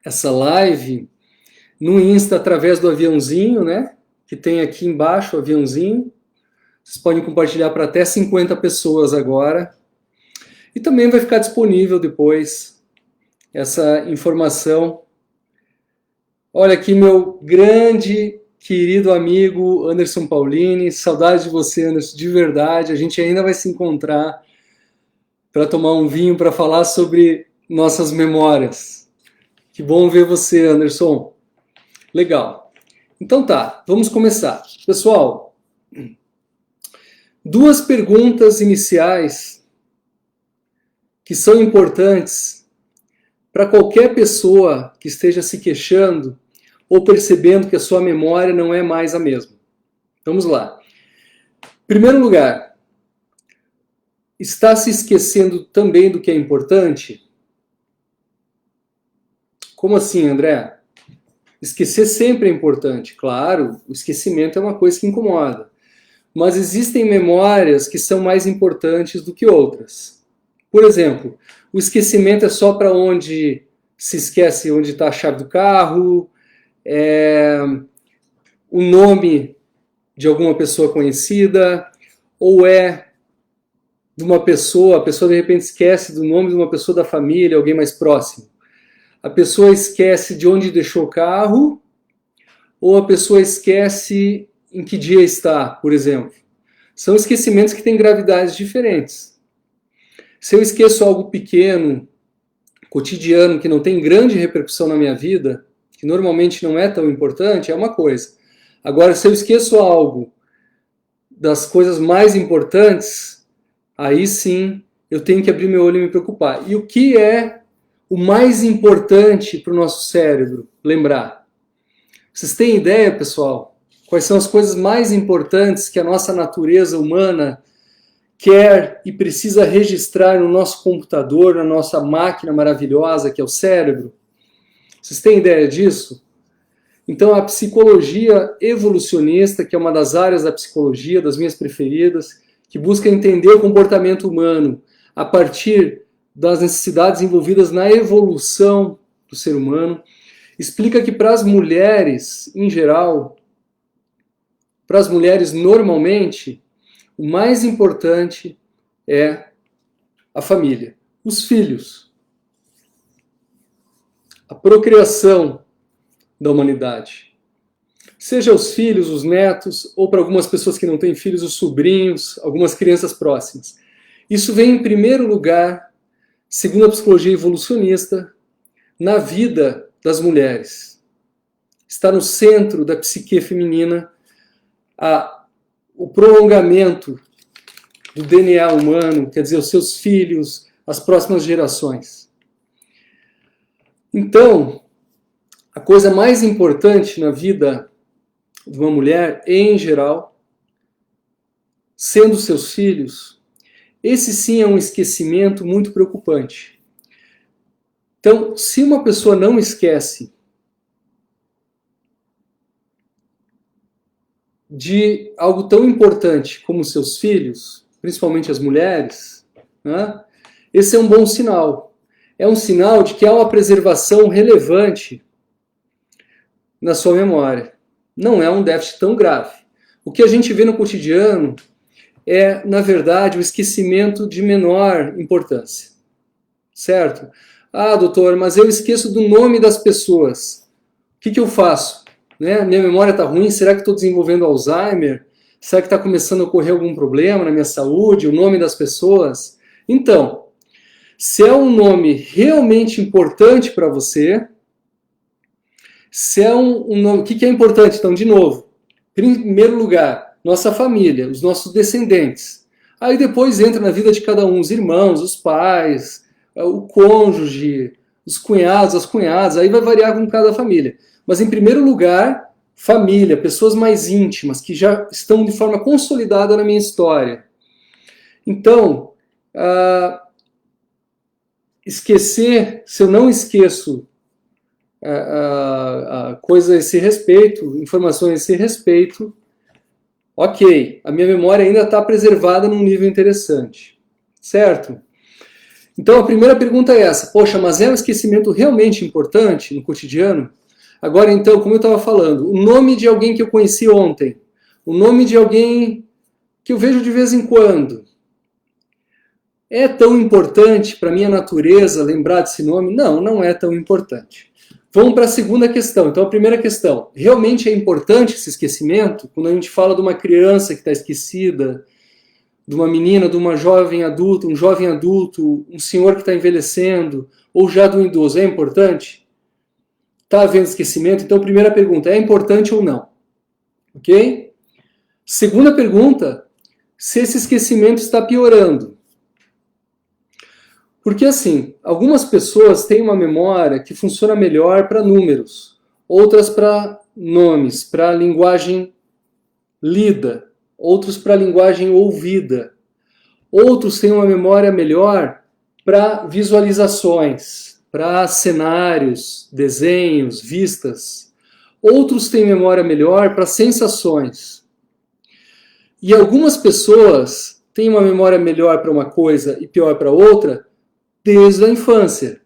essa live no Insta através do aviãozinho, né? Que tem aqui embaixo o aviãozinho. Vocês podem compartilhar para até 50 pessoas agora. E também vai ficar disponível depois essa informação. Olha aqui meu grande, querido amigo Anderson Paulini. Saudade de você, Anderson, de verdade. A gente ainda vai se encontrar para tomar um vinho, para falar sobre nossas memórias. Que bom ver você, Anderson. Legal. Então tá, vamos começar. Pessoal, duas perguntas iniciais que são importantes para qualquer pessoa que esteja se queixando ou percebendo que a sua memória não é mais a mesma. Vamos lá. Em primeiro lugar, está se esquecendo também do que é importante? Como assim, André? Esquecer sempre é importante. Claro, o esquecimento é uma coisa que incomoda. Mas existem memórias que são mais importantes do que outras. Por exemplo, o esquecimento é só para onde se esquece onde está a chave do carro, o nome de alguma pessoa conhecida, ou é de uma pessoa, a pessoa de repente esquece do nome de uma pessoa da família, alguém mais próximo. A pessoa esquece de onde deixou o carro, ou a pessoa esquece em que dia está, por exemplo. São esquecimentos que têm gravidades diferentes. Se eu esqueço algo pequeno, cotidiano, que não tem grande repercussão na minha vida, que normalmente não é tão importante, é uma coisa. Agora, se eu esqueço algo das coisas mais importantes, aí sim eu tenho que abrir meu olho e me preocupar. E o que é o mais importante para o nosso cérebro lembrar? Vocês têm ideia, pessoal? Quais são as coisas mais importantes que a nossa natureza humana quer e precisa registrar no nosso computador, na nossa máquina maravilhosa que é o cérebro? Vocês têm ideia disso? Então a psicologia evolucionista, que é uma das áreas da psicologia, das minhas preferidas, que busca entender o comportamento humano a partir das necessidades envolvidas na evolução do ser humano, explica que para as mulheres, em geral, para as mulheres normalmente, o mais importante é a família, os filhos, a procriação da humanidade. Seja os filhos, os netos, ou para algumas pessoas que não têm filhos, os sobrinhos, algumas crianças próximas. Isso vem em primeiro lugar, segundo a psicologia evolucionista, na vida das mulheres. Está no centro da psique feminina o prolongamento do DNA humano, quer dizer, os seus filhos, as próximas gerações. Então, a coisa mais importante na vida de uma mulher, em geral, sendo seus filhos, esse sim é um esquecimento muito preocupante. Então, se uma pessoa não esquece de algo tão importante como seus filhos, principalmente as mulheres, né, esse é um bom sinal. É um sinal de que há uma preservação relevante na sua memória. Não é um déficit tão grave. O que a gente vê no cotidiano é, na verdade, o esquecimento de menor importância. Certo? Ah, doutor, mas eu esqueço do nome das pessoas. O que eu faço? Né? Minha memória está ruim? Será que estou desenvolvendo Alzheimer? Será que está começando a ocorrer algum problema na minha saúde? O nome das pessoas? Então, se é um nome realmente importante para você, se é um nome... O que é importante? Então, de novo, em primeiro lugar, nossa família, os nossos descendentes. Aí depois entra na vida de cada um, os irmãos, os pais, o cônjuge, os cunhados, as cunhadas, aí vai variar com cada família. Mas em primeiro lugar, família, pessoas mais íntimas, que já estão de forma consolidada na minha história. Então, esquecer, se eu não esqueço coisa a esse respeito, informações a esse respeito, ok, a minha memória ainda está preservada num nível interessante, certo? Então a primeira pergunta é essa: poxa, mas é um esquecimento realmente importante no cotidiano? Agora então, como eu estava falando, o nome de alguém que eu conheci ontem, o nome de alguém que eu vejo de vez em quando, é tão importante para a minha natureza lembrar desse nome? Não, não é tão importante. Vamos para a segunda questão. Então, a primeira questão: realmente é importante esse esquecimento? Quando a gente fala de uma criança que está esquecida, de uma menina, de uma jovem adulta, um jovem adulto, um senhor que está envelhecendo, ou já do idoso, é importante? Está havendo esquecimento? Então, primeira pergunta: é importante ou não? Ok? Segunda pergunta: se esse esquecimento está piorando. Porque assim, algumas pessoas têm uma memória que funciona melhor para números, outras para nomes, para linguagem lida, outros para linguagem ouvida. Outros têm uma memória melhor para visualizações, para cenários, desenhos, vistas. Outros têm memória melhor para sensações. E algumas pessoas têm uma memória melhor para uma coisa e pior para outra desde a infância.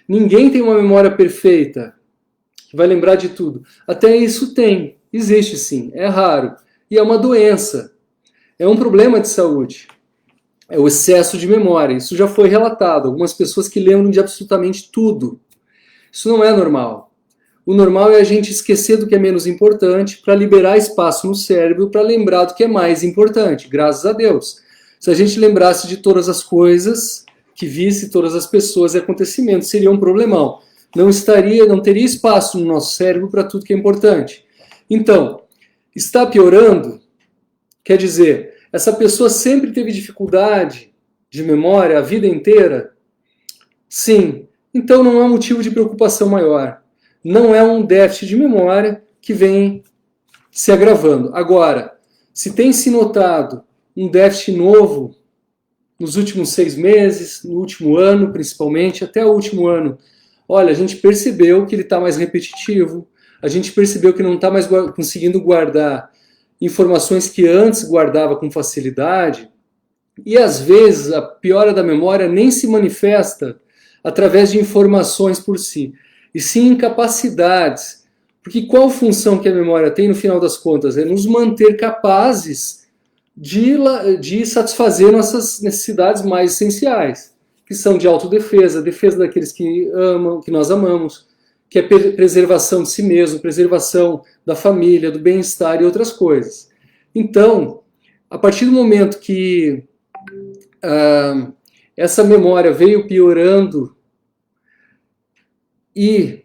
Ninguém tem uma memória perfeita, que vai lembrar de tudo. Até isso existe sim, é raro. E é uma doença, é um problema de saúde. É o excesso de memória, isso já foi relatado. Algumas pessoas que lembram de absolutamente tudo. Isso não é normal. O normal é a gente esquecer do que é menos importante para liberar espaço no cérebro para lembrar do que é mais importante, graças a Deus. Se a gente lembrasse de todas as coisas, que visse todas as pessoas e acontecimentos, seria um problemão. Não teria espaço no nosso cérebro para tudo que é importante. Então, está piorando? Quer dizer, essa pessoa sempre teve dificuldade de memória a vida inteira? Sim. Então não é motivo de preocupação maior. Não é um déficit de memória que vem se agravando. Agora, se tem se notado um déficit novo nos últimos 6 meses, no último ano principalmente, até o último ano, olha, a gente percebeu que ele está mais repetitivo, a gente percebeu que não está mais conseguindo guardar informações que antes guardava com facilidade, e às vezes a piora da memória nem se manifesta através de informações por si, e sim incapacidades. Porque qual função que a memória tem no final das contas? É nos manter capazes de satisfazer nossas necessidades mais essenciais, que são de autodefesa, defesa daqueles que nós amamos, que é preservação de si mesmo, preservação da família, do bem-estar e outras coisas. Então, a partir do momento que essa memória veio piorando e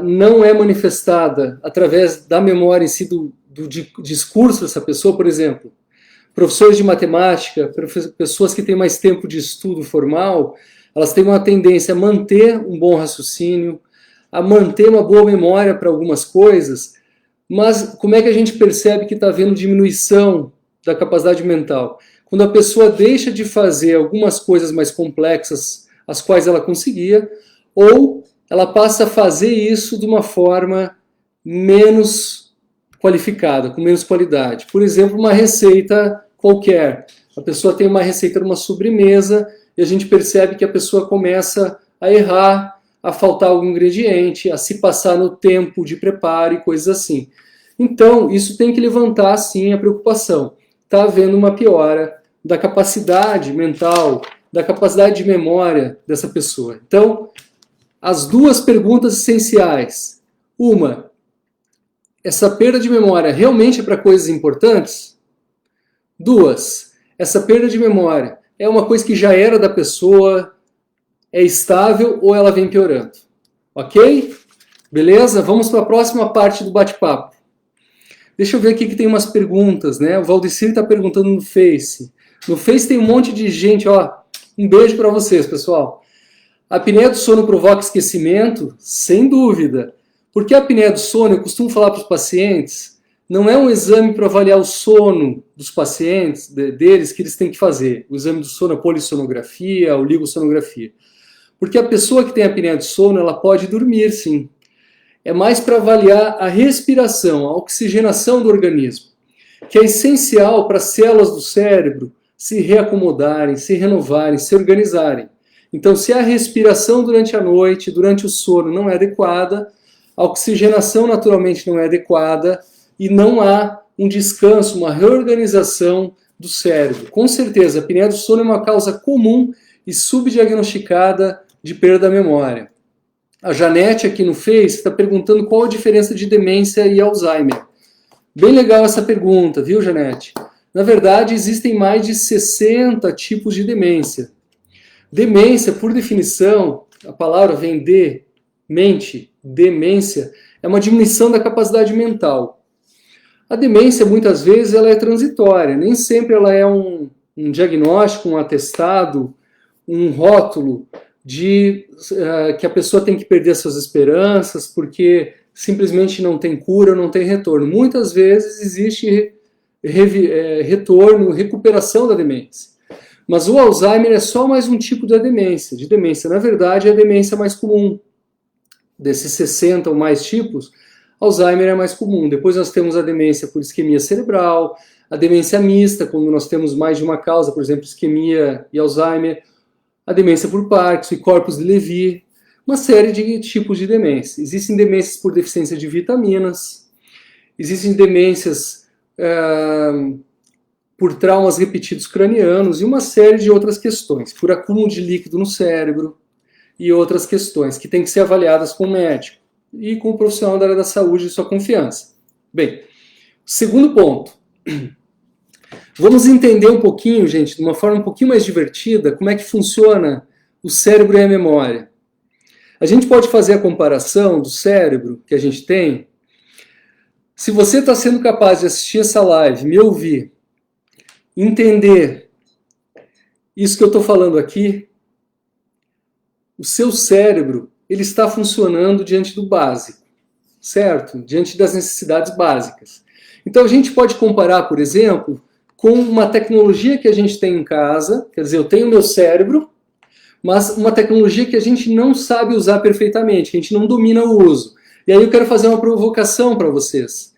não é manifestada através da memória em si do discurso dessa pessoa, por exemplo, professores de matemática, pessoas que têm mais tempo de estudo formal, elas têm uma tendência a manter um bom raciocínio, a manter uma boa memória para algumas coisas, mas como é que a gente percebe que está havendo diminuição da capacidade mental? Quando a pessoa deixa de fazer algumas coisas mais complexas, as quais ela conseguia, ou ela passa a fazer isso de uma forma menos qualificada, com menos qualidade. Por exemplo, uma receita qualquer. A pessoa tem uma receita de uma sobremesa e a gente percebe que a pessoa começa a errar, a faltar algum ingrediente, a se passar no tempo de preparo e coisas assim. Então, isso tem que levantar, sim, a preocupação. Está havendo uma piora da capacidade mental, da capacidade de memória dessa pessoa. Então, as duas perguntas essenciais. Uma, essa perda de memória realmente é para coisas importantes? 2, essa perda de memória é uma coisa que já era da pessoa, é estável ou ela vem piorando? Ok? Beleza? Vamos para a próxima parte do bate-papo. Deixa eu ver aqui que tem umas perguntas, né? O Valdecir está perguntando no Face. No Face tem um monte de gente, ó. Um beijo para vocês, pessoal. A apneia do sono provoca esquecimento? Sem dúvida. Porque a apneia do sono, eu costumo falar para os pacientes, não é um exame para avaliar o sono dos pacientes, deles, que eles têm que fazer. O exame do sono, a polissonografia, a oligosonografia. Porque a pessoa que tem apneia do sono, ela pode dormir, sim. É mais para avaliar a respiração, a oxigenação do organismo, que é essencial para as células do cérebro se reacomodarem, se renovarem, se organizarem. Então, se a respiração durante a noite, durante o sono não é adequada, a oxigenação naturalmente não é adequada e não há um descanso, uma reorganização do cérebro. Com certeza, a apneia do sono é uma causa comum e subdiagnosticada de perda da memória. A Janete aqui no Face está perguntando qual a diferença de demência e Alzheimer. Bem legal essa pergunta, viu, Janete? Na verdade, existem mais de 60 tipos de demência. Demência, por definição, a palavra vem de mente, demência, é uma diminuição da capacidade mental. A demência, muitas vezes, ela é transitória, nem sempre ela é um diagnóstico, um atestado, um rótulo de que a pessoa tem que perder suas esperanças porque simplesmente não tem cura, não tem retorno. Muitas vezes existe retorno, recuperação da demência. Mas o Alzheimer é só mais um tipo de demência. Na verdade, é a demência mais comum. Desses 60 ou mais tipos, Alzheimer é mais comum. Depois nós temos a demência por isquemia cerebral, a demência mista, quando nós temos mais de uma causa, por exemplo, isquemia e Alzheimer, a demência por Parkinson e corpus de Levy, uma série de tipos de demência. Existem demências por deficiência de vitaminas, existem demências por traumas repetidos cranianos e uma série de outras questões, por acúmulo de líquido no cérebro e outras questões que têm que ser avaliadas com o médico e com o profissional da área da saúde de sua confiança. Bem, segundo ponto. Vamos entender um pouquinho, gente, de uma forma um pouquinho mais divertida, como é que funciona o cérebro e a memória. A gente pode fazer a comparação do cérebro que a gente tem. Se você está sendo capaz de assistir essa live, me ouvir, entender isso que eu estou falando aqui, o seu cérebro ele está funcionando diante do básico, certo? Diante das necessidades básicas. Então a gente pode comparar, por exemplo, com uma tecnologia que a gente tem em casa, quer dizer, eu tenho meu cérebro, mas uma tecnologia que a gente não sabe usar perfeitamente, que a gente não domina o uso. E aí eu quero fazer uma provocação para vocês.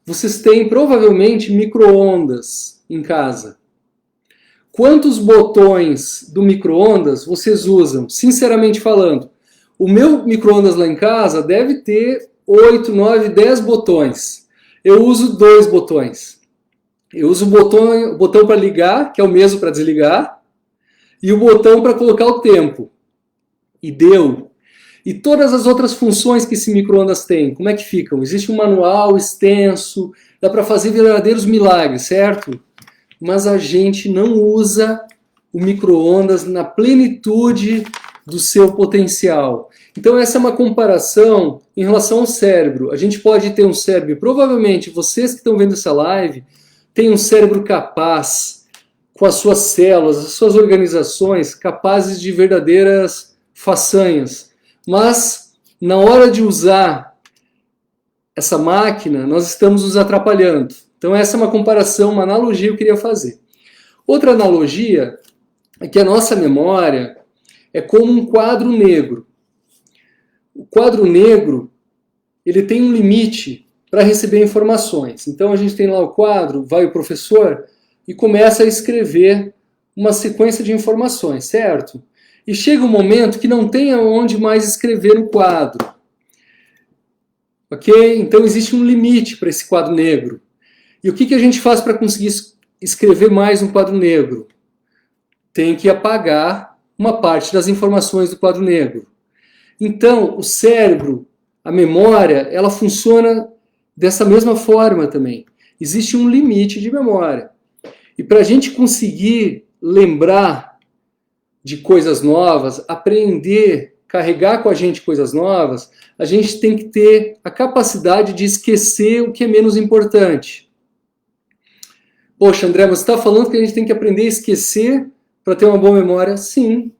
Vocês têm provavelmente micro-ondas em casa. Quantos botões do micro-ondas vocês usam, sinceramente falando? O meu micro-ondas lá em casa deve ter 8, 9, 10 botões. Eu uso 2 botões. Eu uso o botão para ligar, que é o mesmo para desligar, e o botão para colocar o tempo. E deu. E todas as outras funções que esse micro-ondas tem, como é que ficam? Existe um manual extenso, dá para fazer verdadeiros milagres, certo? Mas a gente não usa o micro-ondas na plenitude do seu potencial. Então essa é uma comparação em relação ao cérebro. A gente pode ter um cérebro, provavelmente vocês que estão vendo essa live, têm um cérebro capaz, com as suas células, as suas organizações, capazes de verdadeiras façanhas. Mas na hora de usar essa máquina, nós estamos nos atrapalhando. Então essa é uma comparação, uma analogia que eu queria fazer. Outra analogia é que a nossa memória é como um quadro negro. O quadro negro, ele tem um limite para receber informações. Então a gente tem lá o quadro, vai o professor e começa a escrever uma sequência de informações, certo? E chega um momento que não tem aonde mais escrever no quadro. Ok? Então existe um limite para esse quadro negro. E o que a gente faz para conseguir escrever mais um quadro negro? Tem que apagar uma parte das informações do quadro negro. Então, o cérebro, a memória, ela funciona dessa mesma forma também. Existe um limite de memória. E para a gente conseguir lembrar de coisas novas, aprender, carregar com a gente coisas novas, a gente tem que ter a capacidade de esquecer o que é menos importante. Poxa, André, você está falando que a gente tem que aprender a esquecer para ter uma boa memória? Sim.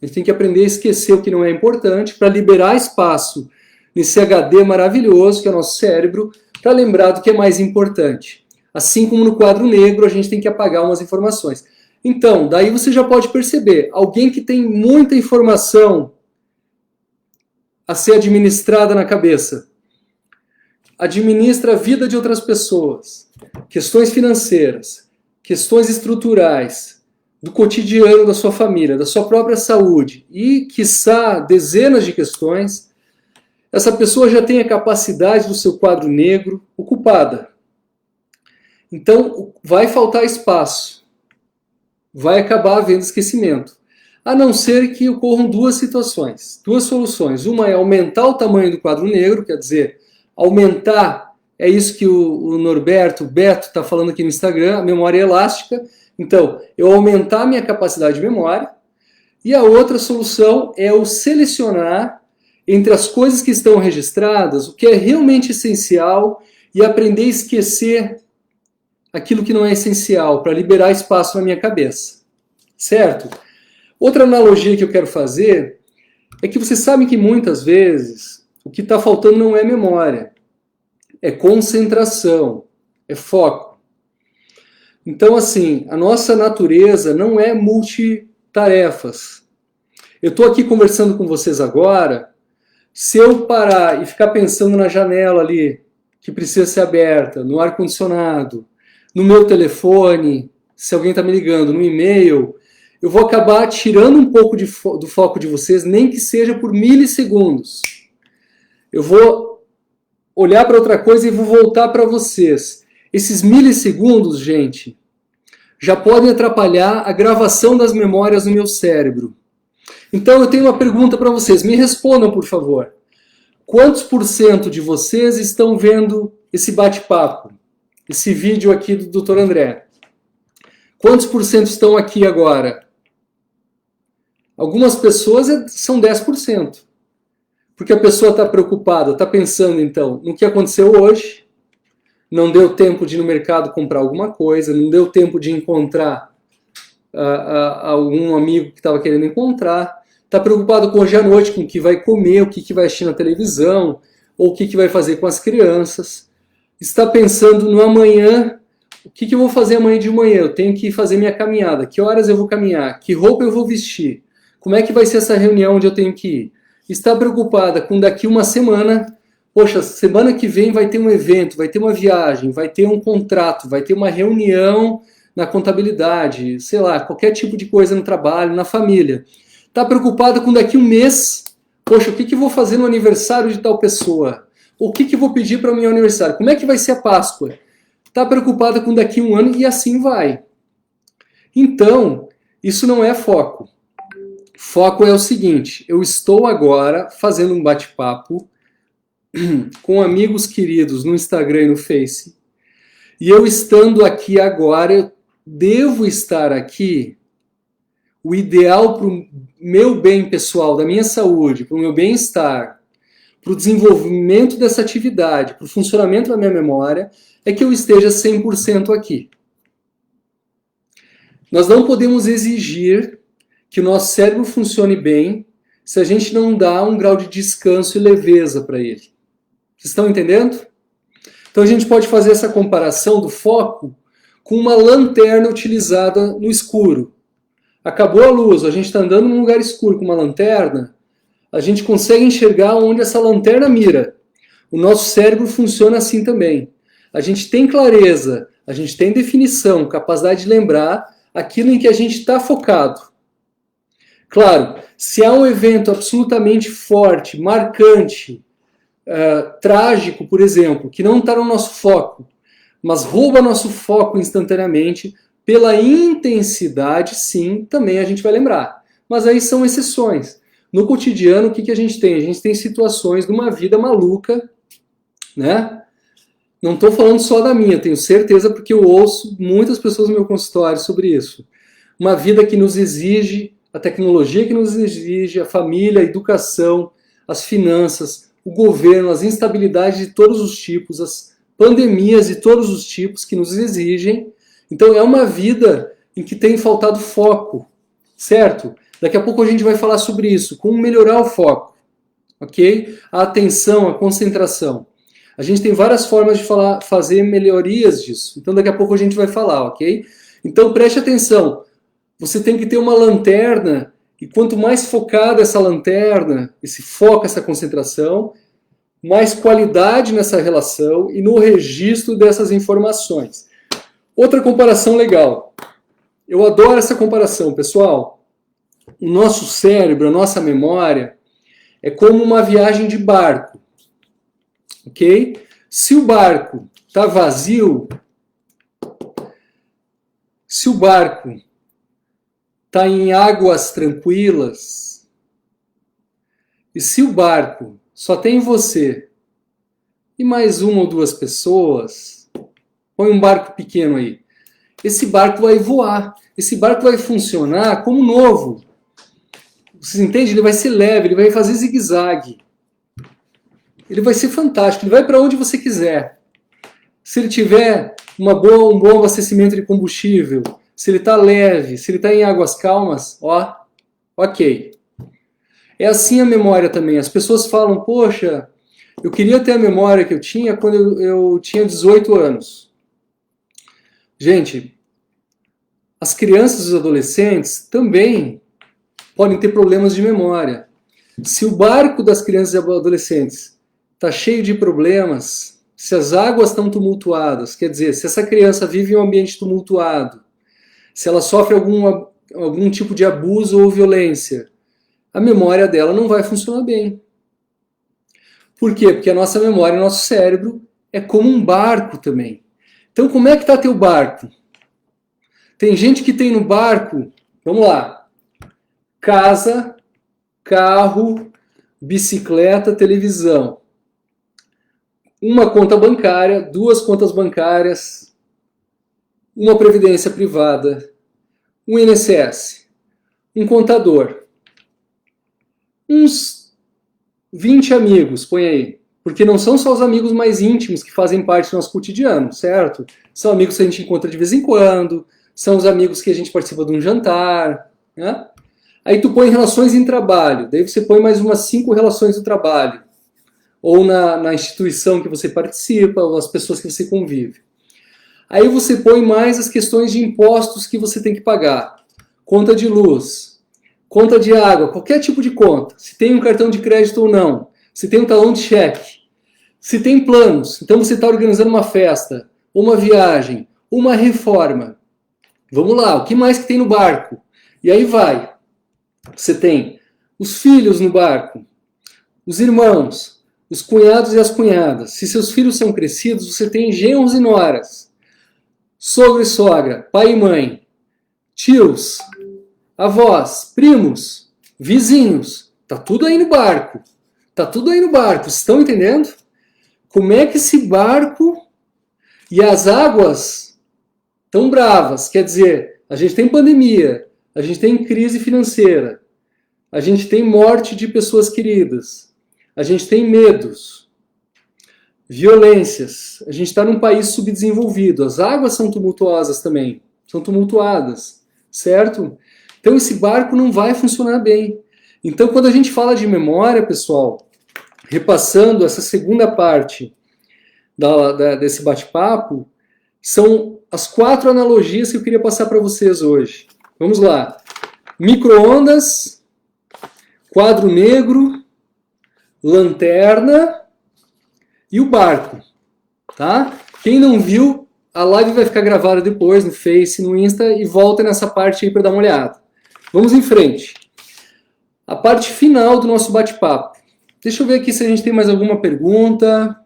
A gente tem que aprender a esquecer o que não é importante para liberar espaço nesse HD maravilhoso que é o nosso cérebro para lembrar do que é mais importante. Assim como no quadro negro, a gente tem que apagar umas informações. Então, daí você já pode perceber, alguém que tem muita informação a ser administrada na cabeça, administra a vida de outras pessoas, questões financeiras, questões estruturais do cotidiano da sua família, da sua própria saúde e, quiçá, dezenas de questões, essa pessoa já tem a capacidade do seu quadro negro ocupada. Então, vai faltar espaço. Vai acabar havendo esquecimento. A não ser que ocorram duas situações, duas soluções. Uma é aumentar o tamanho do quadro negro, quer dizer, aumentar, é isso que o Norberto, o Beto está falando aqui no Instagram, a memória elástica. Então, eu aumentar a minha capacidade de memória. E a outra solução é eu selecionar entre as coisas que estão registradas o que é realmente essencial e aprender a esquecer aquilo que não é essencial, para liberar espaço na minha cabeça. Certo? Outra analogia que eu quero fazer é que vocês sabem que muitas vezes o que está faltando não é memória, é concentração, é foco. Então, assim, a nossa natureza não é multitarefas. Eu estou aqui conversando com vocês agora, se eu parar e ficar pensando na janela ali, que precisa ser aberta, no ar-condicionado, no meu telefone, se alguém está me ligando, no e-mail, eu vou acabar tirando um pouco do foco de vocês, nem que seja por milissegundos. Eu vou olhar para outra coisa e vou voltar para vocês. Esses milissegundos, gente, já podem atrapalhar a gravação das memórias no meu cérebro. Então eu tenho uma pergunta para vocês. Me respondam, por favor. Quantos por cento de vocês estão vendo esse bate-papo? Esse vídeo aqui do Dr. André? Quantos por cento estão aqui agora? Algumas pessoas são 10%. Porque a pessoa está preocupada, está pensando então no que aconteceu hoje, não deu tempo de ir no mercado comprar alguma coisa, não deu tempo de encontrar algum amigo que estava querendo encontrar, está preocupado com hoje à noite, com o que vai comer, o que vai assistir na televisão, ou o que vai fazer com as crianças, está pensando no amanhã, o que eu vou fazer amanhã de manhã, eu tenho que fazer minha caminhada, que horas eu vou caminhar, que roupa eu vou vestir, como é que vai ser essa reunião onde eu tenho que ir. Está preocupada com daqui uma semana, poxa, semana que vem vai ter um evento, vai ter uma viagem, vai ter um contrato, vai ter uma reunião na contabilidade, sei lá, qualquer tipo de coisa no trabalho, na família. Está preocupada com daqui um mês, poxa, o que eu vou fazer no aniversário de tal pessoa? O que eu vou pedir para o meu aniversário? Como é que vai ser a Páscoa? Está preocupada com daqui um ano e assim vai. Então, isso não é foco. Foco é o seguinte, eu estou agora fazendo um bate-papo com amigos queridos no Instagram e no Face, e eu estando aqui agora, eu devo estar aqui, o ideal para o meu bem pessoal, da minha saúde, para o meu bem-estar, para o desenvolvimento dessa atividade, para o funcionamento da minha memória, é que eu esteja 100% aqui. Nós não podemos exigir que o nosso cérebro funcione bem se a gente não dá um grau de descanso e leveza para ele. Vocês estão entendendo? Então a gente pode fazer essa comparação do foco com uma lanterna utilizada no escuro. Acabou a luz, a gente está andando num lugar escuro com uma lanterna, a gente consegue enxergar onde essa lanterna mira. O nosso cérebro funciona assim também. A gente tem clareza, a gente tem definição, capacidade de lembrar aquilo em que a gente está focado. Claro, se há um evento absolutamente forte, marcante, trágico, por exemplo, que não está no nosso foco, mas rouba nosso foco instantaneamente, pela intensidade, sim, também a gente vai lembrar. Mas aí são exceções. No cotidiano, o que a gente tem? A gente tem situações de uma vida maluca, né? Não estou falando só da minha, tenho certeza, porque eu ouço muitas pessoas no meu consultório sobre isso. Uma vida que nos exige, a tecnologia que nos exige, a família, a educação, as finanças, o governo, as instabilidades de todos os tipos, as pandemias de todos os tipos que nos exigem. Então é uma vida em que tem faltado foco, certo? Daqui a pouco a gente vai falar sobre isso, como melhorar o foco, ok? A atenção, a concentração. A gente tem várias formas de fazer melhorias disso, então daqui a pouco a gente vai falar, ok? Então preste atenção. Você tem que ter uma lanterna, e quanto mais focada essa lanterna, esse foco, essa concentração, mais qualidade nessa relação e no registro dessas informações. Outra comparação legal. Eu adoro essa comparação, pessoal. O nosso cérebro, a nossa memória, é como uma viagem de barco. Ok? Se o barco está vazio, se o barco está em águas tranquilas, e se o barco só tem você e mais uma ou duas pessoas, põe um barco pequeno aí, esse barco vai voar, esse barco vai funcionar como novo. Vocês entendem? Ele vai ser leve, ele vai fazer zigue-zague. Ele vai ser fantástico, ele vai para onde você quiser. Se ele tiver um bom abastecimento de combustível, se ele está leve, se ele está em águas calmas, ó, ok. É assim a memória também. As pessoas falam, poxa, eu queria ter a memória que eu tinha quando eu tinha 18 anos. Gente, as crianças e os adolescentes também podem ter problemas de memória. Se o barco das crianças e adolescentes está cheio de problemas, se as águas estão tumultuadas, quer dizer, se essa criança vive em um ambiente tumultuado, se ela sofre algum tipo de abuso ou violência, a memória dela não vai funcionar bem. Por quê? Porque a nossa memória, o nosso cérebro, é como um barco também. Então, como é que está teu barco? Tem gente que tem no barco, vamos lá, casa, carro, bicicleta, televisão. Uma conta bancária, duas contas bancárias, uma previdência privada, um INSS, um contador, uns 20 amigos, põe aí. Porque não são só os amigos mais íntimos que fazem parte do nosso cotidiano, certo? São amigos que a gente encontra de vez em quando, são os amigos que a gente participa de um jantar, né? Aí tu põe relações em trabalho, daí você põe mais umas 5 relações do trabalho. Ou na instituição que você participa, ou as pessoas que você convive. Aí você põe mais as questões de impostos que você tem que pagar. Conta de luz, conta de água, qualquer tipo de conta. Se tem um cartão de crédito ou não. Se tem um talão de cheque. Se tem planos. Então você está organizando uma festa, uma viagem, uma reforma. Vamos lá, o que mais que tem no barco? E aí vai. Você tem os filhos no barco, os irmãos, os cunhados e as cunhadas. Se seus filhos são crescidos, você tem genros e noras, sogro e sogra, pai e mãe, tios, avós, primos, vizinhos. Tá tudo aí no barco. Tá tudo aí no barco. Vocês estão entendendo? Como é que esse barco e as águas tão bravas? Quer dizer, a gente tem pandemia, a gente tem crise financeira, a gente tem morte de pessoas queridas, a gente tem medos, violências, a gente está num país subdesenvolvido, as águas são tumultuosas também, são tumultuadas, certo? Então esse barco não vai funcionar bem. Então quando a gente fala de memória, pessoal, repassando essa segunda parte desse bate-papo, são as 4 analogias que eu queria passar para vocês hoje. Vamos lá. Micro-ondas, quadro negro, lanterna e o barco, tá? Quem não viu, a live vai ficar gravada depois no Face, no Insta, e volta nessa parte aí para dar uma olhada. Vamos em frente. A parte final do nosso bate-papo. Deixa eu ver aqui se a gente tem mais alguma pergunta.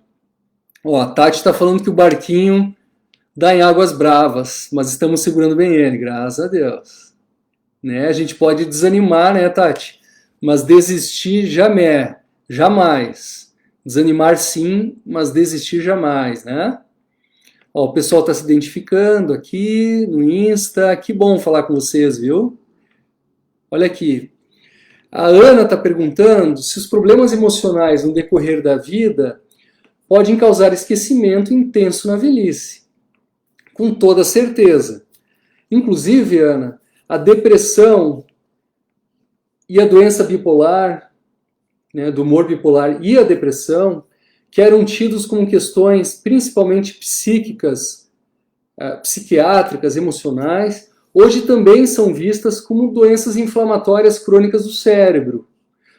Ó, a Tati está falando que o barquinho dá em águas bravas, mas estamos segurando bem ele, graças a Deus. Né? A gente pode desanimar, né, Tati? Mas desistir jamais. Desanimar sim, mas desistir jamais, né? Ó, o pessoal está se identificando aqui no Insta. Que bom falar com vocês, viu? Olha aqui. A Ana está perguntando se os problemas emocionais no decorrer da vida podem causar esquecimento intenso na velhice. Com toda certeza. Inclusive, Ana, a depressão e a doença bipolar, né, do humor bipolar e a depressão, que eram tidos como questões principalmente psíquicas, psiquiátricas, emocionais, hoje também são vistas como doenças inflamatórias crônicas do cérebro,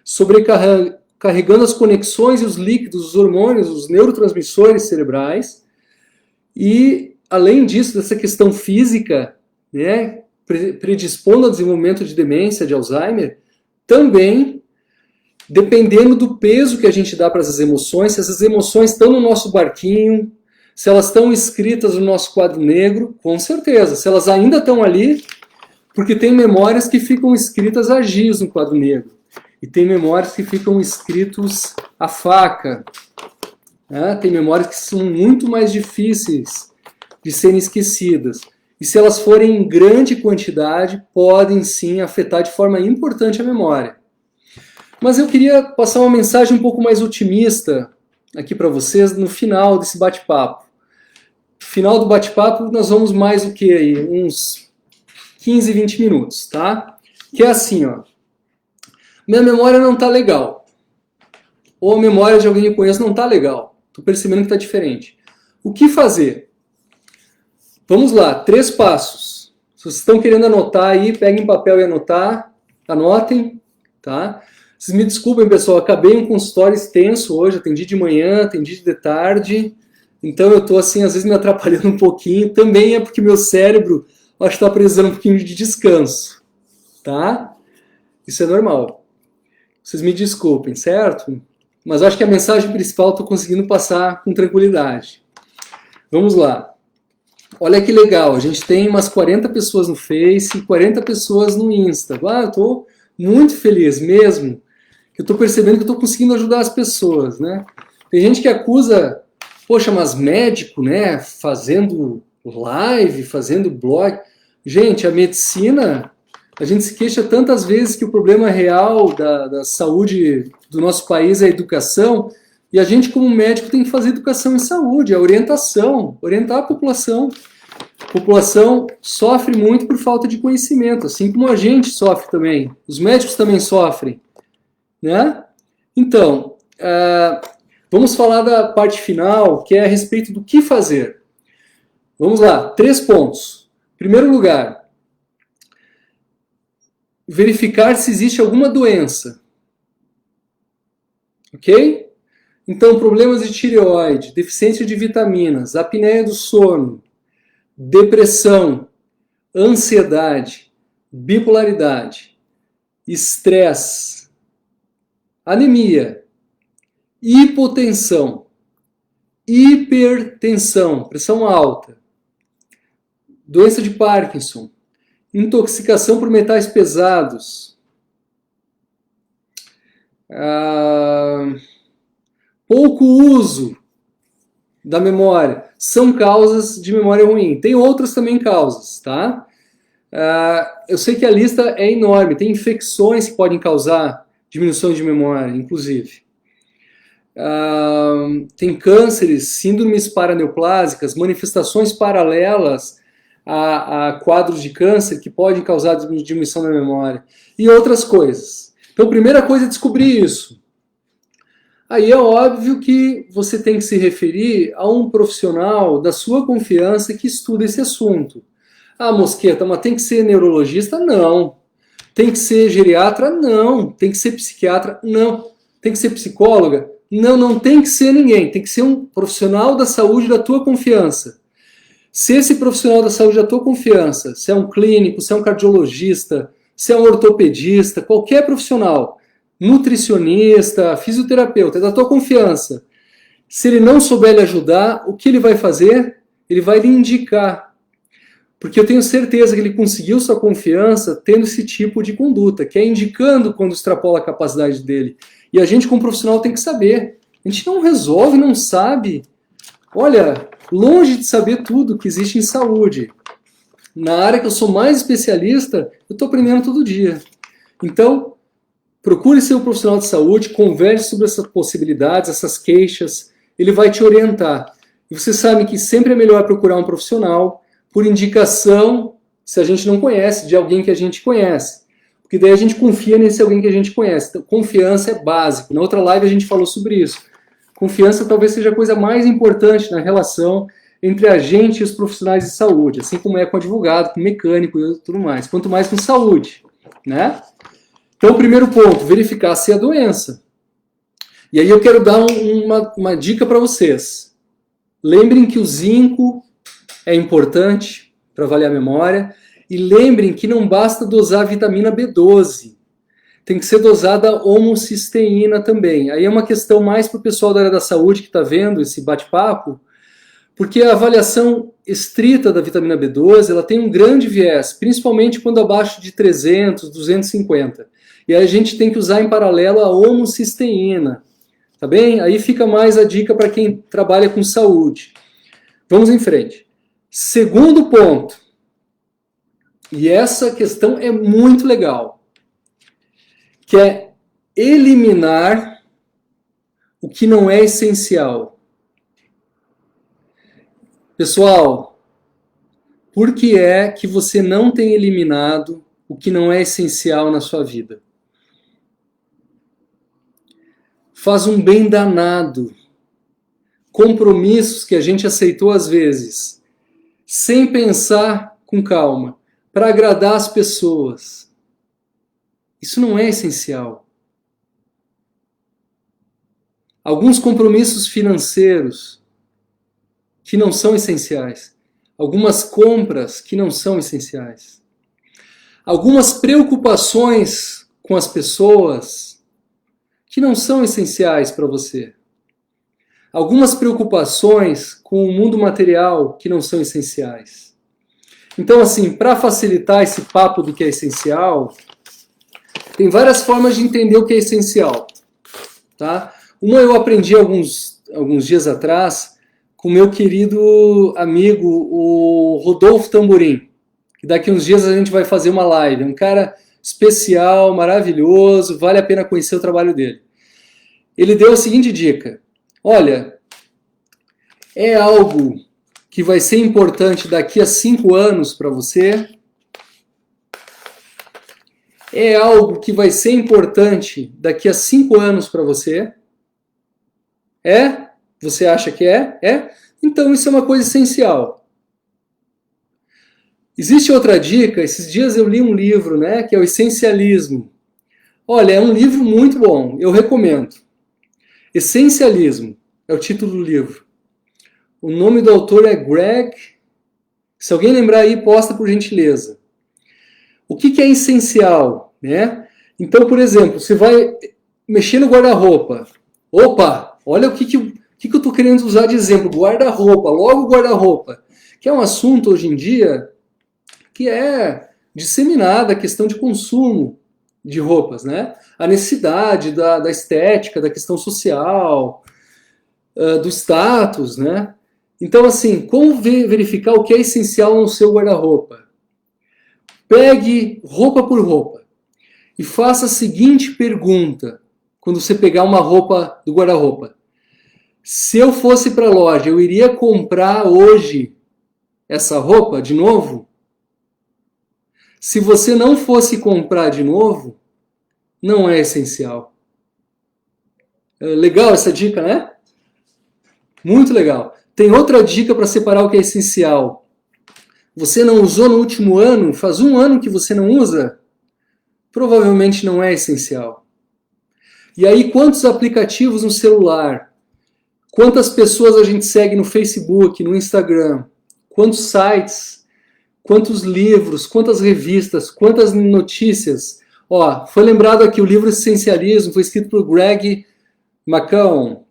sobrecarregando as conexões e os líquidos, os hormônios, os neurotransmissores cerebrais e além disso, dessa questão física, né, predispondo ao desenvolvimento de demência, de Alzheimer, também, dependendo do peso que a gente dá para essas emoções, se essas emoções estão no nosso barquinho, se elas estão escritas no nosso quadro negro, com certeza. Se elas ainda estão ali, porque tem memórias que ficam escritas a giz no quadro negro. E tem memórias que ficam escritos a faca. Tem memórias que são muito mais difíceis de serem esquecidas. E se elas forem em grande quantidade, podem sim afetar de forma importante a memória. Mas eu queria passar uma mensagem um pouco mais otimista aqui para vocês no final desse bate-papo. No final do bate-papo nós vamos mais o que aí? Uns 15, 20 minutos, tá? Que é assim, ó. Minha memória não tá legal. Ou a memória de alguém que eu conheço não tá legal. Tô percebendo que tá diferente. O que fazer? Vamos lá, 3 passos. Se vocês estão querendo anotar aí, peguem papel e anotem, tá? Vocês me desculpem, pessoal, acabei um consultório extenso hoje, atendi de manhã, atendi de tarde, então eu tô assim, às vezes me atrapalhando um pouquinho, também é porque meu cérebro, acho que tá precisando um pouquinho de descanso, tá? Isso é normal. Vocês me desculpem, certo? Mas acho que a mensagem principal eu tô conseguindo passar com tranquilidade. Vamos lá. Olha que legal, a gente tem umas 40 pessoas no Face e 40 pessoas no Insta. Eu tô muito feliz mesmo, que eu tô percebendo que eu tô conseguindo ajudar as pessoas, né? Tem gente que acusa, poxa, mas médico, né, fazendo live, fazendo blog. Gente, a medicina, a gente se queixa tantas vezes que o problema real da saúde do nosso país é a educação, e a gente como médico tem que fazer educação em saúde, a orientação, orientar a população. A população sofre muito por falta de conhecimento, assim como a gente sofre também. Os médicos também sofrem, né? Então, vamos falar da parte final, que é a respeito do que fazer. Vamos lá, 3 pontos. Em primeiro lugar, verificar se existe alguma doença. Ok? Então, problemas de tireoide, deficiência de vitaminas, apneia do sono, depressão, ansiedade, bipolaridade, estresse, anemia, hipotensão, hipertensão, pressão alta, doença de Parkinson, intoxicação por metais pesados, pouco uso da memória, são causas de memória ruim. Tem outras também causas, tá? Eu sei que a lista é enorme, tem infecções que podem causar diminuição de memória, inclusive. Tem cânceres, síndromes paraneoplásicas, manifestações paralelas a quadros de câncer que podem causar diminuição da memória, e outras coisas. Então, a primeira coisa é descobrir isso. Aí é óbvio que você tem que se referir a um profissional da sua confiança que estuda esse assunto. Mosqueta, mas tem que ser neurologista? Não. Tem que ser geriatra? Não. Tem que ser psiquiatra? Não. Tem que ser psicóloga? Não, não tem que ser ninguém. Tem que ser um profissional da saúde da tua confiança. Se esse profissional da saúde da tua confiança, se é um clínico, se é um cardiologista, se é um ortopedista, qualquer profissional, nutricionista, fisioterapeuta, é da tua confiança, se ele não souber lhe ajudar, o que ele vai fazer? Ele vai lhe indicar. Porque eu tenho certeza que ele conseguiu sua confiança tendo esse tipo de conduta, que é indicando quando extrapola a capacidade dele. E a gente, como profissional, tem que saber. A gente não resolve, não sabe. Olha, longe de saber tudo que existe em saúde. Na área que eu sou mais especialista, eu estou aprendendo todo dia. Então, procure ser um profissional de saúde, converse sobre essas possibilidades, essas queixas, ele vai te orientar. E você sabe que sempre é melhor procurar um profissional por indicação, se a gente não conhece, de alguém que a gente conhece. Porque daí a gente confia nesse alguém que a gente conhece. Então, confiança é básico. Na outra live a gente falou sobre isso. Confiança talvez seja a coisa mais importante na relação entre a gente e os profissionais de saúde, assim como é com advogado, com mecânico e tudo mais. Quanto mais com saúde, né? Então, o primeiro ponto, verificar se é a doença. E aí eu quero dar uma dica para vocês. Lembrem que o zinco é importante para avaliar a memória. E lembrem que não basta dosar vitamina B12. Tem que ser dosada homocisteína também. Aí é uma questão mais para o pessoal da área da saúde que está vendo esse bate-papo, porque a avaliação estrita da vitamina B12 ela tem um grande viés, principalmente quando abaixo de 300, 250. E aí a gente tem que usar em paralelo a homocisteína. Tá bem? Aí fica mais a dica para quem trabalha com saúde. Vamos em frente. Segundo ponto, e essa questão é muito legal, que é eliminar o que não é essencial. Pessoal, por que é que você não tem eliminado o que não é essencial na sua vida? Faz um bem danado. Compromissos que a gente aceitou às vezes, sem pensar com calma, para agradar as pessoas. Isso não é essencial. Alguns compromissos financeiros que não são essenciais. Algumas compras que não são essenciais. Algumas preocupações com as pessoas que não são essenciais para você. Algumas preocupações com o mundo material que não são essenciais. Então, assim, para facilitar esse papo do que é essencial, tem várias formas de entender o que é essencial. Tá? Uma eu aprendi alguns dias atrás com o meu querido amigo, o Rodolfo Tamborim, que daqui uns dias a gente vai fazer uma live. Um cara especial, maravilhoso, vale a pena conhecer o trabalho dele. Ele deu a seguinte dica: olha, é algo que vai ser importante daqui a 5 anos para você? É algo que vai ser importante daqui a 5 anos para você? É? Você acha que é? É? Então isso é uma coisa essencial. Existe outra dica, esses dias eu li um livro, né, que é o Essencialismo. Olha, é um livro muito bom, eu recomendo. Essencialismo é o título do livro. O nome do autor é Greg. Se alguém lembrar aí, posta por gentileza. O que é essencial, né? Então, por exemplo, você vai mexer no guarda-roupa. Opa, olha o que eu estou querendo usar de exemplo. Guarda-roupa, logo guarda-roupa. Que é um assunto hoje em dia que é disseminada a questão de consumo de roupas, né? A necessidade da estética, da questão social, do status, né? Então, assim, como verificar o que é essencial no seu guarda-roupa? Pegue roupa por roupa e faça a seguinte pergunta quando você pegar uma roupa do guarda-roupa. Se eu fosse para a loja, eu iria comprar hoje essa roupa de novo? Se você não fosse comprar de novo, não é essencial. Legal essa dica, né? Muito legal. Tem outra dica para separar o que é essencial. Você não usou no último ano, faz 1 ano que você não usa, provavelmente não é essencial. E aí, quantos aplicativos no celular? Quantas pessoas a gente segue no Facebook, no Instagram? Quantos sites? Quantos livros? Quantas revistas? Quantas notícias? Ó, foi lembrado aqui, o livro Essencialismo foi escrito por Greg McKeown.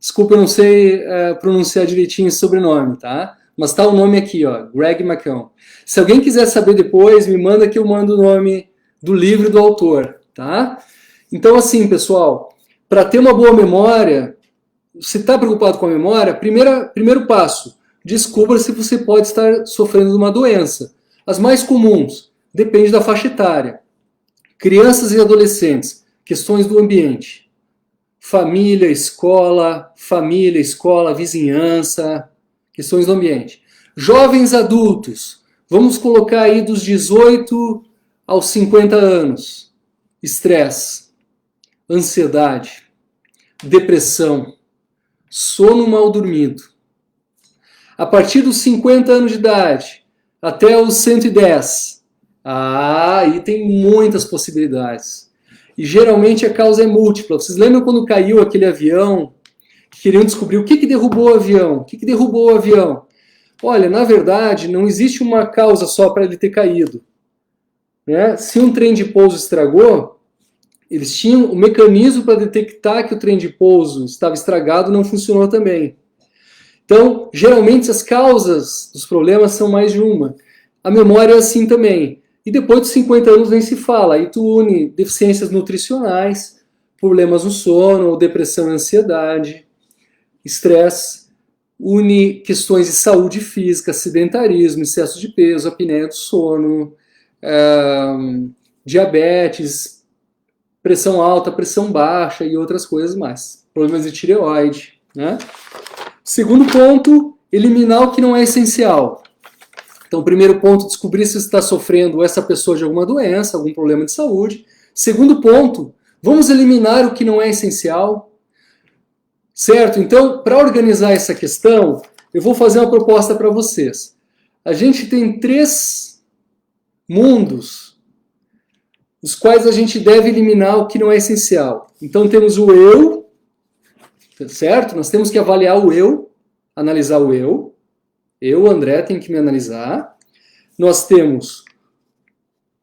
Desculpa, eu não sei pronunciar direitinho esse sobrenome, tá? Mas tá o nome aqui, ó, Greg McKeown. Se alguém quiser saber depois, me manda que eu mando o nome do livro e do autor, tá? Então, assim, pessoal, para ter uma boa memória, você está preocupado com a memória? Primeiro passo, descubra se você pode estar sofrendo de uma doença. As mais comuns, depende da faixa etária. Crianças e adolescentes, questões do ambiente. Família, escola, vizinhança, questões do ambiente. Jovens adultos, vamos colocar aí dos 18 aos 50 anos. Estresse, ansiedade, depressão, sono mal dormido. A partir dos 50 anos de idade até os 110, aí tem muitas possibilidades. E geralmente a causa é múltipla. Vocês lembram quando caiu aquele avião? Que queriam descobrir o que derrubou o avião? O que derrubou o avião? olha, na verdade, não existe uma causa só para ele ter caído. Né? Se um trem de pouso estragou, eles tinham o mecanismo para detectar que o trem de pouso estava estragado, não funcionou também. Então, geralmente as causas dos problemas são mais de uma. A memória é assim também. E depois dos 50 anos nem se fala. Aí tu une deficiências nutricionais, problemas no sono, ou depressão e ansiedade, estresse, une questões de saúde física, sedentarismo, excesso de peso, apneia do sono, diabetes, pressão alta, pressão baixa e outras coisas mais. Problemas de tireoide, né? Segundo ponto, eliminar o que não é essencial. Então, primeiro ponto, descobrir se está sofrendo essa pessoa de alguma doença, algum problema de saúde. Segundo ponto, vamos eliminar o que não é essencial. Certo? Então, para organizar essa questão, eu vou fazer uma proposta para vocês. A gente tem 3 mundos, os quais a gente deve eliminar o que não é essencial. Então, temos o eu, certo? Nós temos que avaliar o eu, analisar o eu. Eu, André, tenho que me analisar. Nós temos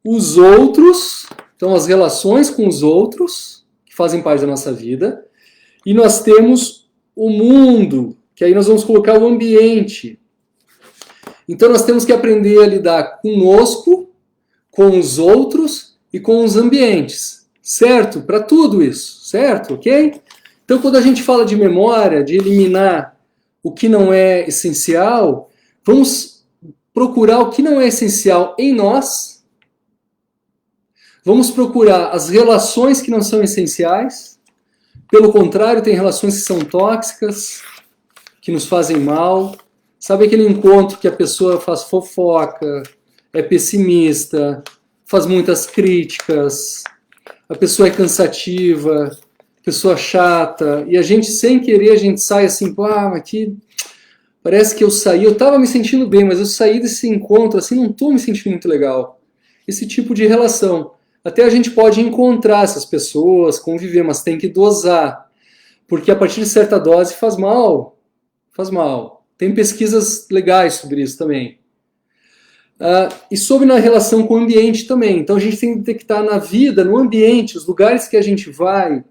os outros, então as relações com os outros, que fazem parte da nossa vida. E nós temos o mundo, que aí nós vamos colocar o ambiente. Então nós temos que aprender a lidar conosco, com os outros e com os ambientes. Certo? Para tudo isso. Certo? Ok? Então quando a gente fala de memória, de eliminar o que não é essencial, vamos procurar o que não é essencial em nós. Vamos procurar as relações que não são essenciais. Pelo contrário, tem relações que são tóxicas, que nos fazem mal. Sabe aquele encontro que a pessoa faz fofoca, é pessimista, faz muitas críticas, a pessoa é cansativa, a pessoa chata, e a gente, sem querer, a gente sai assim, mas que parece que eu saí, eu estava me sentindo bem, mas eu saí desse encontro assim, não estou me sentindo muito legal. Esse tipo de relação. Até a gente pode encontrar essas pessoas, conviver, mas tem que dosar. Porque a partir de certa dose faz mal. Faz mal. Tem pesquisas legais sobre isso também. E sobre na relação com o ambiente também. Então a gente tem que detectar na vida, no ambiente, os lugares que a gente vai,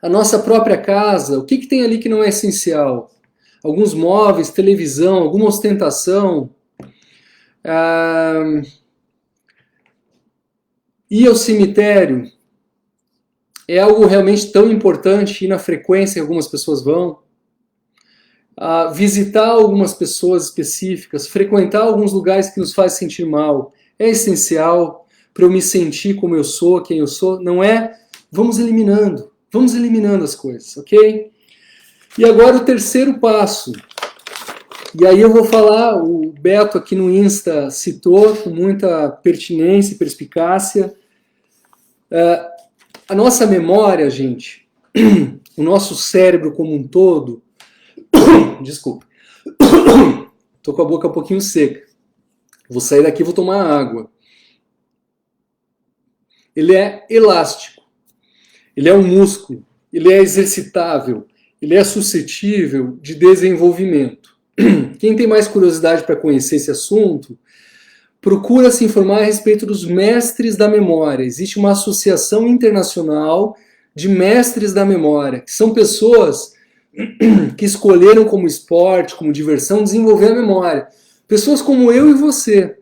a nossa própria casa, o que tem ali que não é essencial. Alguns móveis, televisão, alguma ostentação. Ir ao cemitério é algo realmente tão importante, ir na frequência que algumas pessoas vão. Visitar algumas pessoas específicas, frequentar alguns lugares que nos fazem sentir mal, é essencial para eu me sentir como eu sou, quem eu sou, não é? Vamos eliminando as coisas, ok? E agora o terceiro passo, e aí eu vou falar, o Beto aqui no Insta citou com muita pertinência e perspicácia, a nossa memória, gente, o nosso cérebro como um todo, desculpa, tô com a boca um pouquinho seca, vou sair daqui e vou tomar água. Ele é elástico, ele é um músculo, ele é exercitável, ele é suscetível de desenvolvimento. Quem tem mais curiosidade para conhecer esse assunto, procura se informar a respeito dos mestres da memória. Existe uma associação internacional de mestres da memória, que são pessoas que escolheram como esporte, como diversão, desenvolver a memória. Pessoas como eu e você.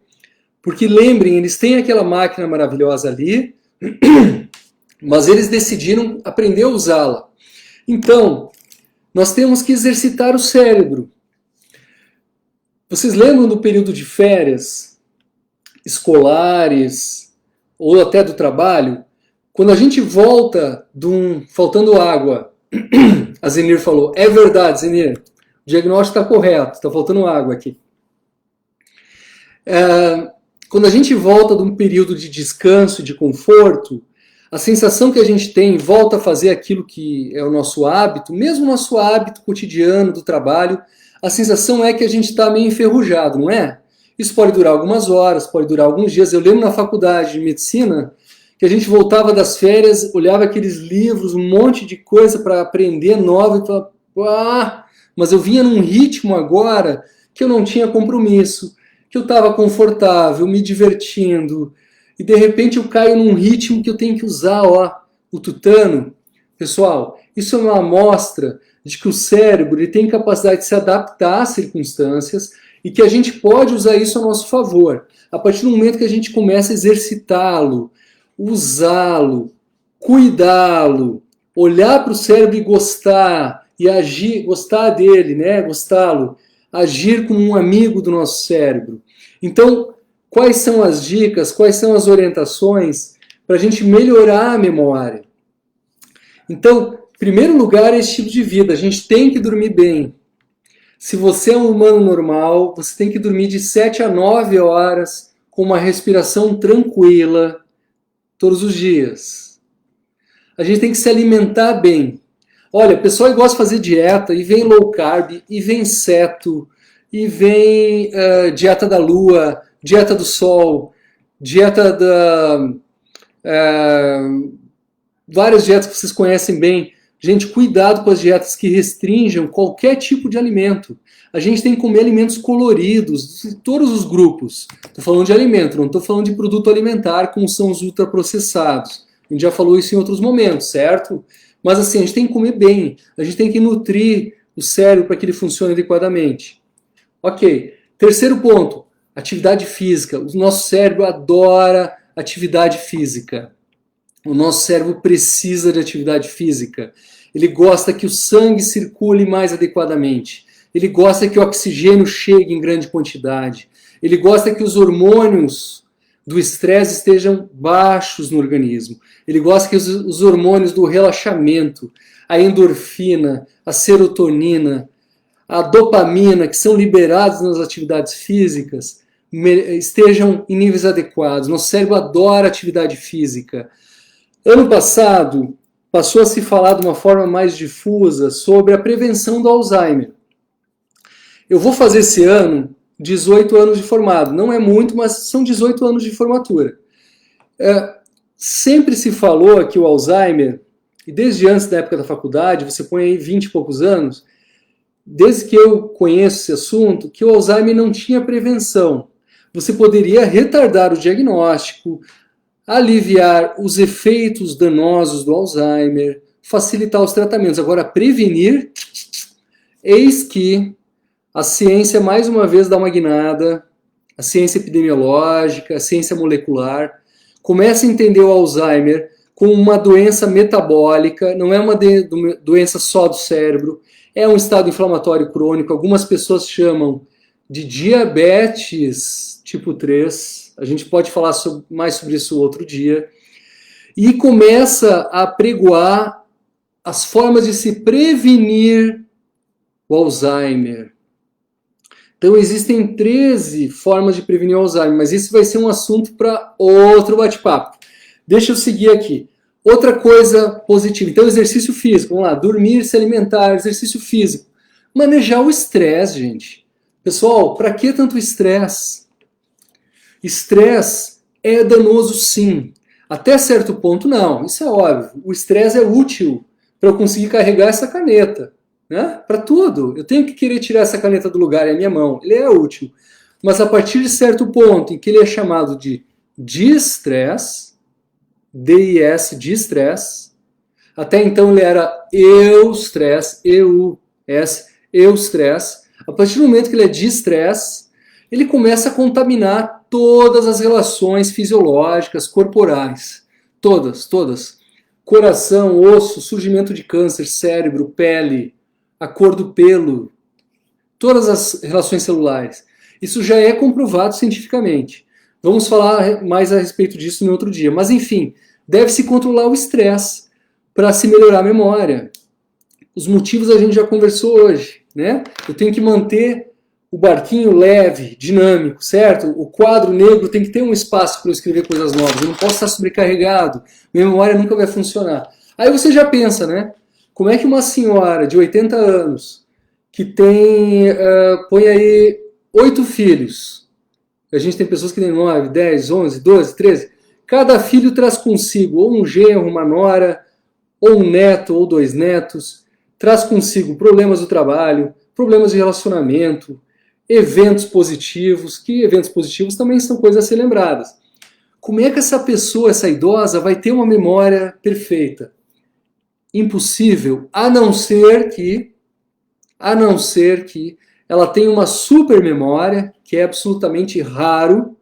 Porque lembrem, eles têm aquela máquina maravilhosa ali, mas eles decidiram aprender a usá-la. Então, nós temos que exercitar o cérebro. Vocês lembram do período de férias escolares ou até do trabalho? Quando a gente volta faltando água, a Zenir falou, é verdade, Zenir, o diagnóstico está correto, está faltando água aqui. Quando a gente volta de um período de descanso, de conforto, a sensação que a gente tem, volta a fazer aquilo que é o nosso hábito, mesmo o nosso hábito cotidiano do trabalho, a sensação é que a gente está meio enferrujado, não é? Isso pode durar algumas horas, pode durar alguns dias. Eu lembro na faculdade de medicina que a gente voltava das férias, olhava aqueles livros, um monte de coisa para aprender nova e falava, mas eu vinha num ritmo agora que eu não tinha compromisso, que eu estava confortável, me divertindo, e de repente eu caio num ritmo que eu tenho que usar, o tutano. Pessoal, isso é uma amostra de que o cérebro ele tem capacidade de se adaptar às circunstâncias e que a gente pode usar isso a nosso favor. A partir do momento que a gente começa a exercitá-lo, usá-lo, cuidá-lo, olhar para o cérebro e gostar, e agir, gostar dele, né? Gostá-lo, agir como um amigo do nosso cérebro. Então, quais são as dicas, quais são as orientações para a gente melhorar a memória? Então, em primeiro lugar, é esse tipo de vida. A gente tem que dormir bem. Se você é um humano normal, você tem que dormir de 7 a 9 horas com uma respiração tranquila todos os dias. A gente tem que se alimentar bem. Olha, o pessoal gosta de fazer dieta e vem low carb, e vem ceto, e vem dieta da lua, dieta do sol, dieta da... várias dietas que vocês conhecem bem. Gente, cuidado com as dietas que restringam qualquer tipo de alimento. A gente tem que comer alimentos coloridos, de todos os grupos. Estou falando de alimento, não estou falando de produto alimentar, como são os ultraprocessados. A gente já falou isso em outros momentos, certo? Mas assim, a gente tem que comer bem, a gente tem que nutrir o cérebro para que ele funcione adequadamente. Ok. Terceiro ponto, atividade física. O nosso cérebro adora atividade física. O nosso cérebro precisa de atividade física. Ele gosta que o sangue circule mais adequadamente. Ele gosta que o oxigênio chegue em grande quantidade. Ele gosta que os hormônios do estresse estejam baixos no organismo. Ele gosta que os hormônios do relaxamento, a endorfina, a serotonina, a dopamina, que são liberados nas atividades físicas, estejam em níveis adequados. Nosso cérebro adora atividade física. Ano passado, passou a se falar de uma forma mais difusa sobre a prevenção do Alzheimer. Eu vou fazer esse ano 18 anos de formado. Não é muito, mas são 18 anos de formatura. Sempre se falou que o Alzheimer, e desde antes da época da faculdade, você põe aí 20 e poucos anos, desde que eu conheço esse assunto, que o Alzheimer não tinha prevenção. Você poderia retardar o diagnóstico, aliviar os efeitos danosos do Alzheimer, facilitar os tratamentos. Agora, prevenir, eis que a ciência mais uma vez dá uma guinada, a ciência epidemiológica, a ciência molecular, começa a entender o Alzheimer como uma doença metabólica, não é uma doença só do cérebro, é um estado inflamatório crônico, algumas pessoas chamam de diabetes tipo 3, a gente pode falar mais sobre isso outro dia, e começa a pregoar as formas de se prevenir o Alzheimer. Então existem 13 formas de prevenir o Alzheimer, mas isso vai ser um assunto para outro bate-papo. Deixa eu seguir aqui. Outra coisa positiva, então exercício físico, vamos lá, dormir, se alimentar, exercício físico. Manejar o estresse, gente. Pessoal, para que tanto estresse? Estresse é danoso sim. Até certo ponto não, isso é óbvio. O estresse é útil para eu conseguir carregar essa caneta. Né? Para tudo. Eu tenho que querer tirar essa caneta do lugar, é a minha mão. Ele é útil. Mas a partir de certo ponto em que ele é chamado de distress, D-I-S, distress, até então ele era eustress, E-U-S, eustress. A partir do momento que ele é distress, ele começa a contaminar todas as relações fisiológicas, corporais. Todas, todas. Coração, osso, surgimento de câncer, cérebro, pele, a cor do pelo, todas as relações celulares. Isso já é comprovado cientificamente. Vamos falar mais a respeito disso no outro dia. Mas, enfim, deve-se controlar o estresse para se melhorar a memória. Os motivos a gente já conversou hoje, né? Eu tenho que manter o barquinho leve, dinâmico, certo? O quadro negro tem que ter um espaço para eu escrever coisas novas. Eu não posso estar sobrecarregado. Minha memória nunca vai funcionar. Aí você já pensa, né? Como é que uma senhora de 80 anos, que tem, põe aí 8 filhos, a gente tem pessoas que têm 9, 10, 11, 12, 13, cada filho traz consigo ou um genro, uma nora, ou um neto, ou 2 netos, traz consigo problemas do trabalho, problemas de relacionamento, eventos positivos, que eventos positivos também são coisas a ser lembradas. Como é que essa pessoa, essa idosa, vai ter uma memória perfeita? Impossível, a não ser que ela tenha uma super memória, que é absolutamente raro,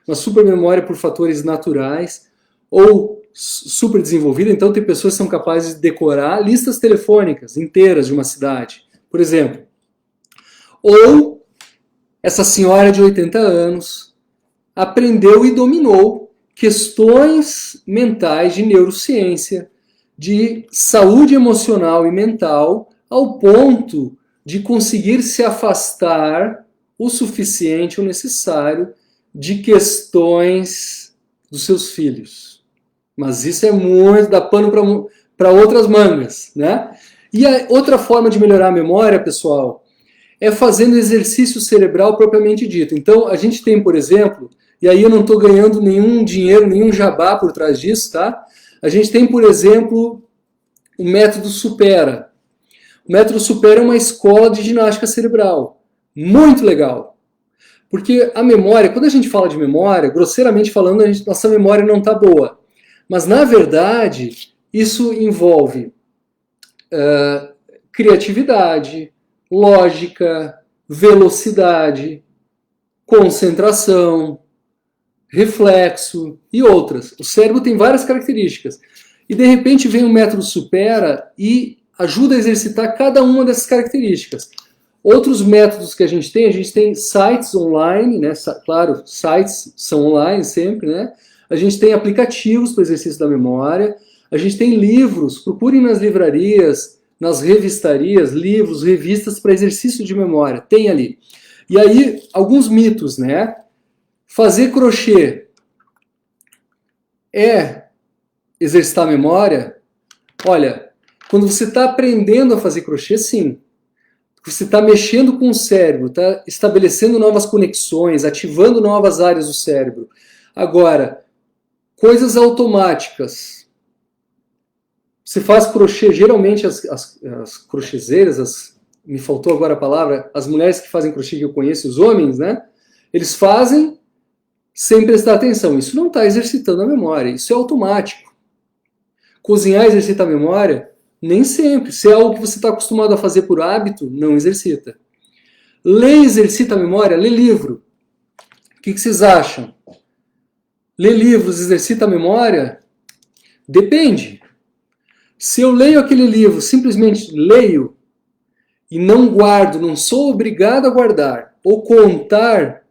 uma super memória por fatores naturais, ou super desenvolvida. Então tem pessoas que são capazes de decorar listas telefônicas inteiras de uma cidade, por exemplo. Ou essa senhora de 80 anos aprendeu e dominou questões mentais de neurociência, de saúde emocional e mental, ao ponto de conseguir se afastar o suficiente ou necessário de questões dos seus filhos. Mas isso é muito, dá pano para outras mangas, né? E a outra forma de melhorar a memória, pessoal, é fazendo exercício cerebral propriamente dito. Então, a gente tem, por exemplo, e aí eu não estou ganhando nenhum dinheiro, nenhum jabá por trás disso, tá? A gente tem, por exemplo, o método Supera. O método Supera é uma escola de ginástica cerebral. Muito legal. Porque a memória, quando a gente fala de memória, grosseiramente falando, nossa memória não está boa. Mas, na verdade, isso envolve criatividade, lógica, velocidade, concentração, reflexo e outras. O cérebro tem várias características. E, de repente, vem o método Supera e ajuda a exercitar cada uma dessas características. Outros métodos que a gente tem sites online, né? Claro, sites são online sempre, né? A gente tem aplicativos para o exercício da memória, a gente tem livros, procurem nas livrarias, nas revistarias, livros, revistas para exercício de memória, tem ali. E aí, alguns mitos, né? Fazer crochê é exercitar a memória? Olha, quando você está aprendendo a fazer crochê, sim. Você está mexendo com o cérebro, está estabelecendo novas conexões, ativando novas áreas do cérebro. Agora, coisas automáticas. Você faz crochê, geralmente as crochezeiras, me faltou agora a palavra, as mulheres que fazem crochê que eu conheço, os homens, né? Eles fazem sem prestar atenção. Isso não está exercitando a memória, isso é automático. Cozinhar exercita a memória? Nem sempre. Se é algo que você está acostumado a fazer por hábito, não exercita. Ler exercita a memória? Lê livro. O que vocês acham? Ler livros exercita a memória? Depende. Se eu leio aquele livro, simplesmente leio e não guardo, não sou obrigado a guardar ou contar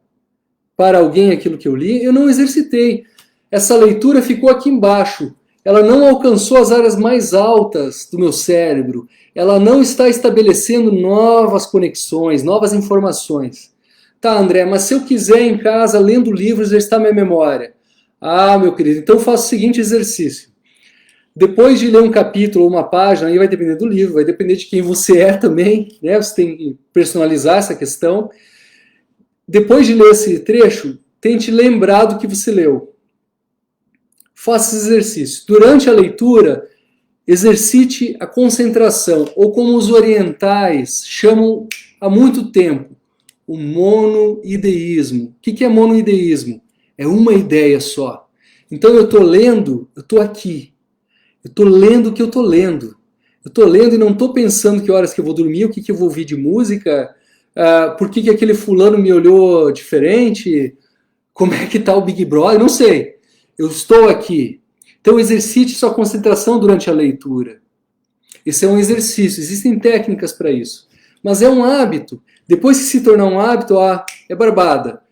para alguém aquilo que eu li, eu não exercitei. Essa leitura ficou aqui embaixo. Ela não alcançou as áreas mais altas do meu cérebro. Ela não está estabelecendo novas conexões, novas informações. Tá, André, mas se eu quiser em casa, lendo livros, exercitar minha memória? Ah, meu querido, então eu faço o seguinte exercício. Depois de ler um capítulo ou uma página, aí vai depender do livro, vai depender de quem você é também, né? Você tem que personalizar essa questão. Depois de ler esse trecho, tente lembrar do que você leu. Faça esse exercício. Durante a leitura, exercite a concentração, ou como os orientais chamam há muito tempo, o monoideísmo. O que é monoideísmo? É uma ideia só. Então eu estou lendo, eu estou aqui. Eu estou lendo o que eu estou lendo. Eu estou lendo e não estou pensando que horas que eu vou dormir, o que eu vou ouvir de música, por que aquele fulano me olhou diferente, como é que está o Big Brother, não sei. Eu estou aqui. Então exercite sua concentração durante a leitura. Esse é um exercício, existem técnicas para isso. Mas é um hábito. Depois que se tornar um hábito, é barbada.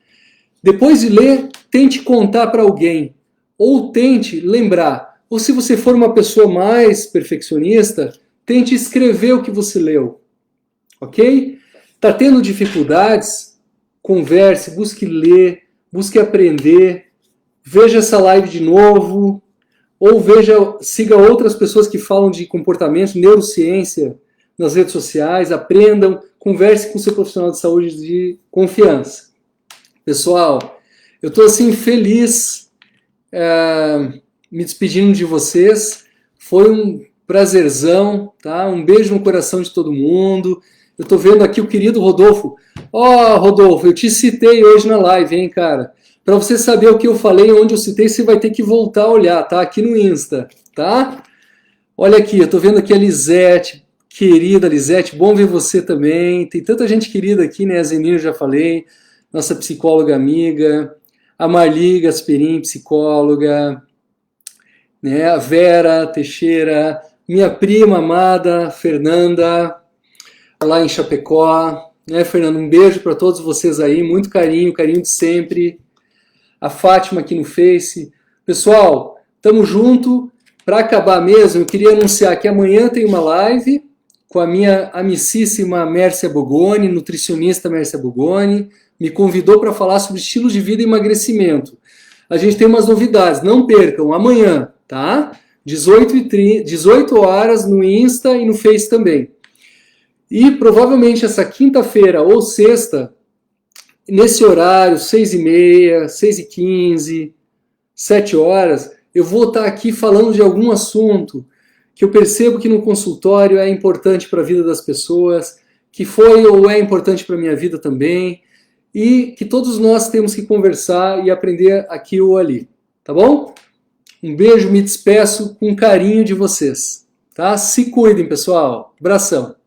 Depois de ler, tente contar para alguém. Ou tente lembrar. Ou se você for uma pessoa mais perfeccionista, tente escrever o que você leu. Ok? Está tendo dificuldades? Converse, busque ler, busque aprender. Veja essa live de novo, ou siga outras pessoas que falam de comportamento, neurociência nas redes sociais, aprendam, converse com seu profissional de saúde de confiança. Pessoal, eu estou assim feliz me despedindo de vocês, foi um prazerzão, tá? Um beijo no coração de todo mundo, Eu tô vendo aqui o querido Rodolfo. Ó, Rodolfo, eu te citei hoje na live, hein, cara? Para você saber o que eu falei, onde eu citei, você vai ter que voltar a olhar, tá? Aqui no Insta, tá? Olha aqui, eu tô vendo aqui a Lisete, querida Lisete, bom ver você também. Tem tanta gente querida aqui, né? A Zenina, já falei, nossa psicóloga amiga, a Marli Gasperim, psicóloga, né? A Vera Teixeira, minha prima amada, Fernanda, lá em Chapecó, né, Fernanda? Um beijo para todos vocês aí, muito carinho, carinho de sempre. A Fátima aqui no Face. Pessoal, tamo junto. Para acabar mesmo, eu queria anunciar que amanhã tem uma live com a minha amicíssima Mércia Bogoni, nutricionista Mércia Bogoni, me convidou para falar sobre estilo de vida e emagrecimento. A gente tem umas novidades, não percam, amanhã, tá? 18 horas no Insta e no Face também. E provavelmente essa quinta-feira ou sexta, nesse horário, 6h30, 6h15, 7 horas, eu vou estar aqui falando de algum assunto que eu percebo que no consultório é importante para a vida das pessoas, que foi ou é importante para a minha vida também, e que todos nós temos que conversar e aprender aqui ou ali, tá bom? Um beijo, me despeço com carinho de vocês, tá? Se cuidem, pessoal. Abração.